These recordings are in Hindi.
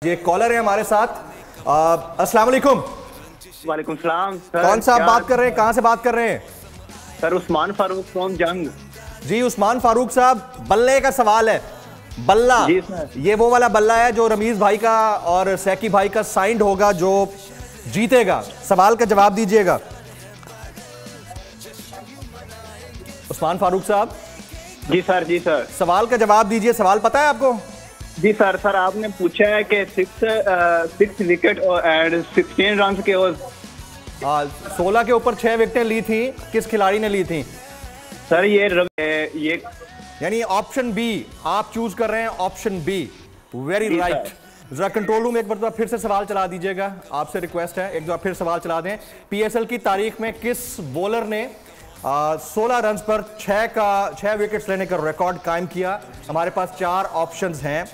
ये कॉलर है हमारे साथ। अस्सलाम वालेकुम। वालेकुम सलाम। कौन सा आप बात कर रहे हैं, कहां से बात कर रहे हैं? सर उस्मान फारूक फ्रॉम जंग। जी उस्मान फारूक साहब, बल्ले का सवाल है। बल्ला, जी सर। ये वो वाला बल्ला है जो रमीज भाई का और सैकी भाई का साइंड होगा, जो जीतेगा। सवाल का जवाब दीजिएगा उस्मान फारूक साहब। जी सर, जी सर। सवाल का जवाब दीजिए। सवाल पता है आपको? जी सर। सर आपने पूछा है कि सिक्स विकेट एंड 16 रन के और 16 के ऊपर 6 विकेटें ली थी, किस खिलाड़ी ने ली थी? सर ये यानी ऑप्शन बी आप चूज कर रहे हैं, ऑप्शन बी। Very right. जरा कंट्रोल रूम एक बार फिर से सवाल चला दीजिएगा, आपसे रिक्वेस्ट है, एक बार फिर सवाल चला दें। पीएसएल की तारीख में किस बॉलर ने 16 रन पर 6 विकेट्स लेने का रिकॉर्ड कायम किया? हमारे पास 4 ऑप्शंस हैं।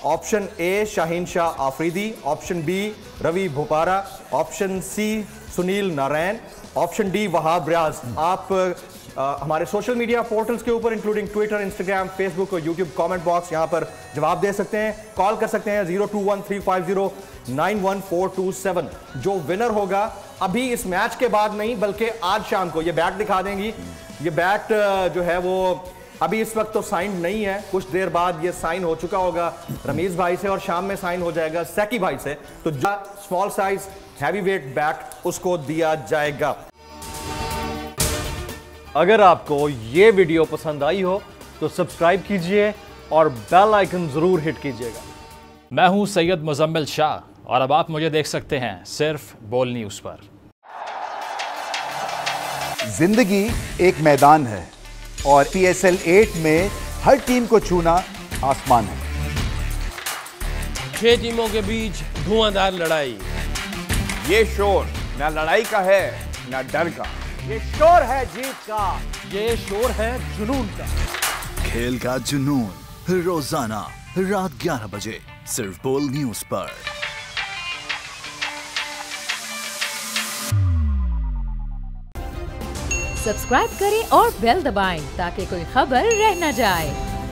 Option A Shaheen Shah Afridi, option B Ravi Bopara, option C Sunil Narayan, option D Wahab Riaz. आप हमारे सोशल मीडिया पोर्टल्स के ऊपर इंक्लूडिंग ट्विटर, इंस्टाग्राम, फेसबुक और यूट्यूब कमेंट बॉक्स, यहां पर जवाब दे सकते हैं। कॉल कर सकते हैं 0213509147। जो विनर होगा अभी इस मैच के बाद नहीं बल्कि आज शाम को, ये बैट दिखा देंगी। ये बैट जो है वो अभी इस वक्त तो साइन नहीं है, कुछ देर बाद ये साइन हो चुका होगा रमीज भाई से और शाम में साइन हो जाएगा सैकी भाई से। तो जो small size heavy weight bat उसको दिया जाएगा। अगर आपको ये वीडियो पसंद आई हो तो सब्सक्राइब कीजिए और बेल आइकन जरूर हिट कीजिएगा। मैं हूं सैयद मुजम्मिल शाह और अब आप मुझे देख सकते हैं सिर्फ बोल न्यूज़ पर। जिंदगी एक मैदान है और PSL 8 में हर टीम को छूना आसमान है। 6 टीमों के बीच धुआंधार लड़ाई। ये शोर ना लड़ाई का है ना डर का, ये शोर है जीत का, ये शोर है जुनून का। खेल का जुनून रोजाना रात 11 बजे सिर्फ बोल न्यूज पर। सब्सक्राइब करें और बेल दबाएं ताकि कोई खबर रह न जाए।